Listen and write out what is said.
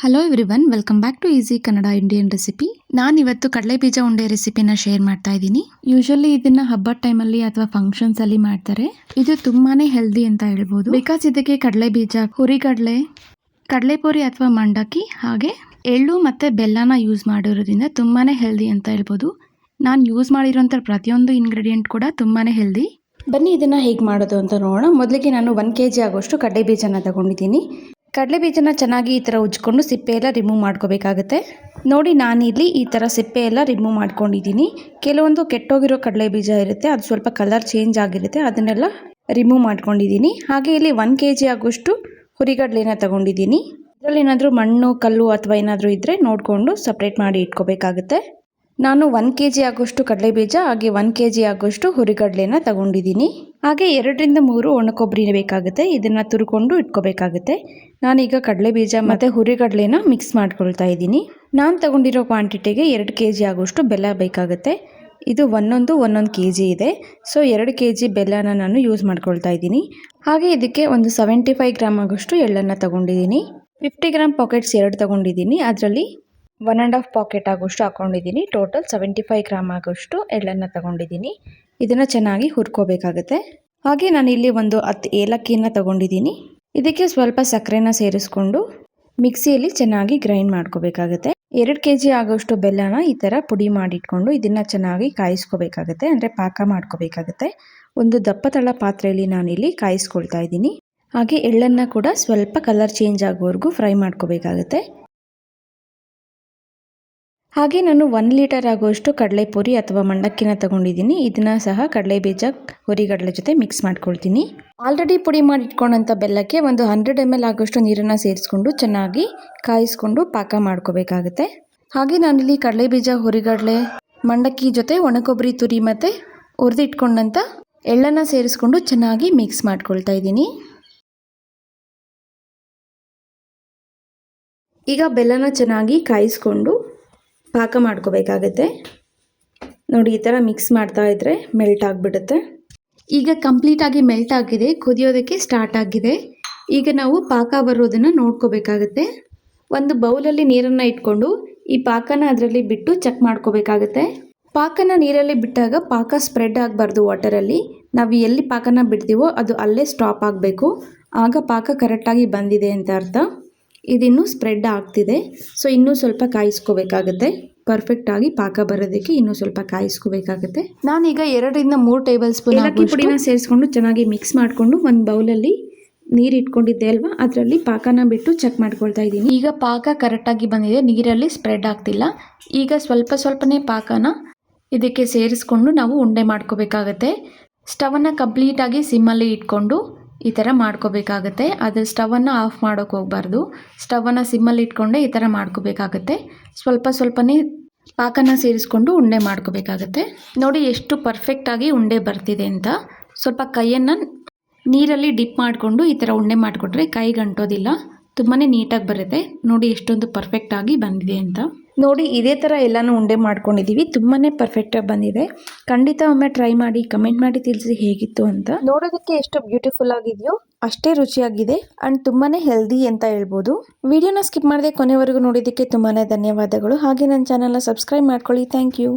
Hello everyone, welcome back to easy Kannada Indian recipe. ನಾನಿವತ್ತು ಕಡಲೆ ಬೀಜ ಉಂಡೆ ರೆಸಿಪಿನ ಶೇರ್ ಮಾಡ್ತಾ ಇದ್ದೀನಿ. ಯೂಶಲಿ ಇದನ್ನ ಹಬ್ಬದ ಟೈಮಲ್ಲಿ ಅಥವಾ ಫಂಕ್ಷನ್ಸ್ ಅಲ್ಲಿ ಮಾಡ್ತಾರೆ. ಇದು ತುಂಬಾನೇ ಹೆಲ್ದಿ ಅಂತ ಹೇಳ್ಬೋದು. ಬಿಕಾಸ್ ಇದಕ್ಕೆ ಕಡಲೆ ಬೀಜ, ಹುರಿಗಡಲೆ, ಕಡಲೆಪುರಿ ಅಥವಾ ಮಂಡಕ್ಕಿ, ಹಾಗೆ ಎಳ್ಳು ಮತ್ತೆ ಬೆಲ್ಲನ ಯೂಸ್ ಮಾಡಿರೋದ್ರಿಂದ ತುಂಬಾನೇ ಹೆಲ್ದಿ ಅಂತ ಹೇಳ್ಬೋದು. ನಾನು ಯೂಸ್ ಮಾಡಿರೋಂಥ ಪ್ರತಿಯೊಂದು ಇಂಗ್ರೀಡಿಯೆಂಟ್ ಕೂಡ ತುಂಬಾನೇ ಹೆಲ್ದಿ. ಬನ್ನಿ ಇದನ್ನ ಹೇಗೆ ಮಾಡೋದು ಅಂತ ನೋಡೋಣ. ಮೊದಲಿಗೆ ನಾನು 1 kg ಆಗೋಷ್ಟು ಕಡಲೆ ಬೀಜನ ತಗೊಂಡಿದ್ದೀನಿ. ಕಡಲೆ ಬೀಜನ ಚೆನ್ನಾಗಿ ಈ ಥರ ಉಜ್ಕೊಂಡು ಸಿಪ್ಪೆ ಎಲ್ಲ ರಿಮೂವ್ ಮಾಡ್ಕೋಬೇಕಾಗುತ್ತೆ. ನೋಡಿ, ನಾನಿಲ್ಲಿ ಈ ಥರ ಸಿಪ್ಪೆ ಎಲ್ಲ ರಿಮೂವ್ ಮಾಡ್ಕೊಂಡಿದ್ದೀನಿ. ಕೆಲವೊಂದು ಕೆಟ್ಟೋಗಿರೋ ಕಡಲೆ ಬೀಜ ಇರುತ್ತೆ, ಅದು ಸ್ವಲ್ಪ ಕಲರ್ ಚೇಂಜ್ ಆಗಿರುತ್ತೆ, ಅದನ್ನೆಲ್ಲ ರಿಮೂವ್ ಮಾಡ್ಕೊಂಡಿದ್ದೀನಿ. ಹಾಗೆ ಇಲ್ಲಿ 1 kg ಆಗೋಷ್ಟು ಹುರಿಗಡಲೆನ ತಗೊಂಡಿದ್ದೀನಿ. ಇದರಲ್ಲಿ ಏನಾದರೂ ಮಣ್ಣು, ಕಲ್ಲು ಅಥವಾ ಏನಾದರೂ ಇದ್ದರೆ ನೋಡಿಕೊಂಡು ಸಪ್ರೇಟ್ ಮಾಡಿ ಇಟ್ಕೋಬೇಕಾಗುತ್ತೆ. ನಾನು 1 kg ಆಗೋಷ್ಟು ಕಡಲೆ ಬೀಜ ಹಾಗೆ 1 kg ಆಗೋಷ್ಟು ಹುರಿಗಡಲೆನ ತಗೊಂಡಿದ್ದೀನಿ. ಹಾಗೆ 2 ರಿಂದ 3 ಒಣ ಕೊಬ್ಬರಿ ಬೇಕಾಗುತ್ತೆ. ಇದನ್ನು ತುರ್ಕೊಂಡು ಇಟ್ಕೋಬೇಕಾಗುತ್ತೆ. ನಾನೀಗ ಕಡಲೆ ಬೀಜ ಮತ್ತು ಹುರಿಗಡಲೆನ ಮಿಕ್ಸ್ ಮಾಡ್ಕೊಳ್ತಾ ಇದ್ದೀನಿ. ನಾನು ತಗೊಂಡಿರೋ ಕ್ವಾಂಟಿಟಿಗೆ 2 kg ಆಗೋಷ್ಟು ಬೆಲ್ಲ ಬೇಕಾಗುತ್ತೆ. ಇದು ಒಂದೊಂದು kg ಇದೆ. ಸೊ 2 kg ಬೆಲ್ಲನ ನಾನು ಯೂಸ್ ಮಾಡ್ಕೊಳ್ತಾ ಇದ್ದೀನಿ. ಹಾಗೆ ಇದಕ್ಕೆ ಒಂದು 75 ಗ್ರಾಮ್ ಆಗೋಷ್ಟು ಎಳ್ಳನ್ನು ತಗೊಂಡಿದ್ದೀನಿ. 50 ಗ್ರಾಮ್ ಪಾಕೆಟ್ಸ್ 2 ತಗೊಂಡಿದ್ದೀನಿ. ಅದರಲ್ಲಿ 1.5 ಪಾಕೆಟ್ ಆಗೋಷ್ಟು ಹಾಕೊಂಡಿದ್ದೀನಿ. ಟೋಟಲ್ 75 ಗ್ರಾಮ್ ಆಗೋಷ್ಟು ಎಳ್ಳನ್ನು ತಗೊಂಡಿದ್ದೀನಿ. ಇದನ್ನು ಚೆನ್ನಾಗಿ ಹುರ್ಕೋಬೇಕಾಗುತ್ತೆ. ಹಾಗೆ ನಾನಿಲ್ಲಿ ಒಂದು 10 ಏಲಕ್ಕಿನ ತಗೊಂಡಿದ್ದೀನಿ. ಇದಕ್ಕೆ ಸ್ವಲ್ಪ ಸಕ್ಕರೆನ ಸೇರಿಸ್ಕೊಂಡು ಮಿಕ್ಸಿಯಲ್ಲಿ ಚೆನ್ನಾಗಿ ಗ್ರೈಂಡ್ ಮಾಡ್ಕೋಬೇಕಾಗುತ್ತೆ. 2 kg ಆಗೋಷ್ಟು ಬೆಲ್ಲನ ಈ ಥರ ಪುಡಿ ಮಾಡಿಟ್ಕೊಂಡು ಇದನ್ನು ಚೆನ್ನಾಗಿ ಕಾಯಿಸ್ಕೋಬೇಕಾಗುತ್ತೆ, ಅಂದರೆ ಪಾಕ ಮಾಡ್ಕೋಬೇಕಾಗುತ್ತೆ. ಒಂದು ದಪ್ಪತಳ ಪಾತ್ರೆಯಲ್ಲಿ ನಾನಿಲ್ಲಿ ಕಾಯಿಸ್ಕೊಳ್ತಾ ಇದ್ದೀನಿ. ಹಾಗೆ ಎಳ್ಳನ್ನು ಕೂಡ ಸ್ವಲ್ಪ ಕಲರ್ ಚೇಂಜ್ ಆಗೋವರೆಗೂ ಫ್ರೈ ಮಾಡ್ಕೋಬೇಕಾಗುತ್ತೆ. ಹಾಗೆ ನಾನು 1 ಲೀಟರ್ ಆಗುವಷ್ಟು ಕಡಲೆಪುರಿ ಅಥವಾ ಮಂಡಕ್ಕಿನ ತಗೊಂಡಿದ್ದೀನಿ. ಇದನ್ನು ಸಹ ಕಡಲೆ ಬೀಜ, ಹುರಿಗಡಲೆ ಜೊತೆ ಮಿಕ್ಸ್ ಮಾಡ್ಕೊಳ್ತೀನಿ. ಆಲ್ರೆಡಿ ಪುಡಿ ಮಾಡಿ ಇಟ್ಕೊಂಡಂಥ ಬೆಲ್ಲಕ್ಕೆ ಒಂದು 100 ml ಆಗೋಷ್ಟು ನೀರನ್ನು ಸೇರಿಸ್ಕೊಂಡು ಚೆನ್ನಾಗಿ ಕಾಯಿಸ್ಕೊಂಡು ಪಾಕ ಮಾಡ್ಕೋಬೇಕಾಗುತ್ತೆ. ಹಾಗೆ ನಾನಿಲ್ಲಿ ಕಡಲೆ ಬೀಜ, ಹುರಿಗಡಲೆ, ಮಂಡಕ್ಕಿ ಜೊತೆ ಒಣಕೊಬ್ಬರಿ ತುರಿ ಮತ್ತು ಹುರಿದಿಟ್ಕೊಂಡಂಥ ಎಳ್ಳನ್ನು ಸೇರಿಸ್ಕೊಂಡು ಚೆನ್ನಾಗಿ ಮಿಕ್ಸ್ ಮಾಡ್ಕೊಳ್ತಾ ಇದ್ದೀನಿ. ಈಗ ಬೆಲ್ಲನ ಚೆನ್ನಾಗಿ ಕಾಯಿಸ್ಕೊಂಡು ಪಾಕ ಮಾಡ್ಕೋಬೇಕಾಗತ್ತೆ. ನೋಡಿ, ಈ ಥರ ಮಿಕ್ಸ್ ಮಾಡ್ತಾ ಇದ್ದರೆ ಮೆಲ್ಟ್ ಆಗಿಬಿಡುತ್ತೆ. ಈಗ ಕಂಪ್ಲೀಟಾಗಿ ಮೆಲ್ಟ್ ಆಗಿದೆ, ಕುದಿಯೋದಕ್ಕೆ ಸ್ಟಾರ್ಟ್ ಆಗಿದೆ. ಈಗ ನಾವು ಪಾಕ ಬರೋದನ್ನು ನೋಡ್ಕೋಬೇಕಾಗತ್ತೆ. ಒಂದು ಬೌಲಲ್ಲಿ ನೀರನ್ನು ಇಟ್ಕೊಂಡು ಈ ಪಾಕನ ಅದರಲ್ಲಿ ಬಿಟ್ಟು ಚೆಕ್ ಮಾಡ್ಕೋಬೇಕಾಗತ್ತೆ. ಪಾಕನ ನೀರಲ್ಲಿ ಬಿಟ್ಟಾಗ ಪಾಕ ಸ್ಪ್ರೆಡ್ ಆಗಬಾರ್ದು ವಾಟರಲ್ಲಿ. ನಾವು ಎಲ್ಲಿ ಪಾಕನ ಬಿಡ್ತೀವೋ ಅದು ಅಲ್ಲೇ ಸ್ಟಾಪ್ ಆಗಬೇಕು. ಆಗ ಪಾಕ ಕರೆಕ್ಟಾಗಿ ಬಂದಿದೆ ಅಂತ ಅರ್ಥ. ಇದಿನ್ನೂ ಸ್ಪ್ರೆಡ್ ಆಗ್ತಿದೆ, ಸೊ ಇನ್ನೂ ಸ್ವಲ್ಪ ಕಾಯಿಸ್ಕೋಬೇಕಾಗುತ್ತೆ. ಪರ್ಫೆಕ್ಟಾಗಿ ಪಾಕ ಬರೋದಕ್ಕೆ ಇನ್ನೂ ಸ್ವಲ್ಪ ಕಾಯಿಸ್ಕೋಬೇಕಾಗುತ್ತೆ. ನಾನೀಗ 2 ರಿಂದ 3 ಟೇಬಲ್ ಸ್ಪೂನ್ ಏಲಕ್ಕಿ ಪುಡಿನ ಸೇರಿಸ್ಕೊಂಡು ಚೆನ್ನಾಗಿ ಮಿಕ್ಸ್ ಮಾಡಿಕೊಂಡು ಒಂದು ಬೌಲಲ್ಲಿ ನೀರು ಇಟ್ಕೊಂಡಿದ್ದೆ ಅಲ್ವಾ, ಅದರಲ್ಲಿ ಪಾಕನ ಬಿಟ್ಟು ಚೆಕ್ ಮಾಡ್ಕೊಳ್ತಾ ಇದ್ದೀನಿ. ಈಗ ಪಾಕ ಕರೆಕ್ಟಾಗಿ ಬಂದಿದೆ, ನೀರಲ್ಲಿ ಸ್ಪ್ರೆಡ್ ಆಗ್ತಿಲ್ಲ. ಈಗ ಸ್ವಲ್ಪನೇ ಪಾಕನ ಇದಕ್ಕೆ ಸೇರಿಸ್ಕೊಂಡು ನಾವು ಉಂಡೆ ಮಾಡ್ಕೋಬೇಕಾಗತ್ತೆ. ಸ್ಟವನ್ನು ಕಂಪ್ಲೀಟಾಗಿ ಸಿಮ್ಮಲ್ಲಿ ಇಟ್ಕೊಂಡು ಈ ಥರ ಮಾಡ್ಕೋಬೇಕಾಗತ್ತೆ. ಅದು ಸ್ಟವನ್ನು ಆಫ್ ಮಾಡೋಕ್ಕೆ ಹೋಗಬಾರ್ದು. ಸ್ಟವನ್ನು ಸಿಮ್ಮಲ್ಲಿ ಇಟ್ಕೊಂಡೆ ಈ ಥರ ಮಾಡ್ಕೋಬೇಕಾಗತ್ತೆ. ಸ್ವಲ್ಪನೇ ಪಾಕನ ಸೇರಿಸ್ಕೊಂಡು ಉಂಡೆ ಮಾಡ್ಕೋಬೇಕಾಗತ್ತೆ. ನೋಡಿ ಎಷ್ಟು ಪರ್ಫೆಕ್ಟಾಗಿ ಉಂಡೆ ಬರ್ತಿದೆ ಅಂತ. ಸ್ವಲ್ಪ ಕೈಯನ್ನು ನೀರಲ್ಲಿ ಡಿಪ್ ಮಾಡಿಕೊಂಡು ಈ ಥರ ಉಂಡೆ ಮಾಡಿಕೊಟ್ರೆ ಕೈಗೆ ಅಂಟೋದಿಲ್ಲ, ತುಂಬಾ ನೀಟಾಗಿ ಬರುತ್ತೆ. ನೋಡಿ ಎಷ್ಟೊಂದು ಪರ್ಫೆಕ್ಟಾಗಿ ಬಂದಿದೆ ಅಂತ. ನೋಡಿ, ಇದೇ ಥರ ಎಲ್ಲನೂ ಉಂಡೆ ಮಾಡ್ಕೊಂಡಿದ್ದೀವಿ. ತುಂಬಾ ಪರ್ಫೆಕ್ಟಾಗಿ ಬಂದಿದೆ. ಖಂಡಿತ ಒಮ್ಮೆ ಟ್ರೈ ಮಾಡಿ, ಕಮೆಂಟ್ ಮಾಡಿ ತಿಳಿಸಿ ಹೇಗಿತ್ತು ಅಂತ. ನೋಡೋದಕ್ಕೆ ಎಷ್ಟು ಬ್ಯೂಟಿಫುಲ್ ಆಗಿದೆಯೋ ಅಷ್ಟೇ ರುಚಿಯಾಗಿದೆ ಆ್ಯಂಡ್ ತುಂಬಾ ಹೆಲ್ದಿ ಅಂತ ಹೇಳ್ಬೋದು. ವಿಡಿಯೋನ ಸ್ಕಿಪ್ ಮಾಡದೆ ಕೊನೆವರೆಗೂ ನೋಡಿದ್ದಕ್ಕೆ ತುಂಬಾ ಧನ್ಯವಾದಗಳು. ಹಾಗೆ ನನ್ನ ಚಾನಲ್ನ ಸಬ್ಸ್ಕ್ರೈಬ್ ಮಾಡ್ಕೊಳ್ಳಿ. Thank you.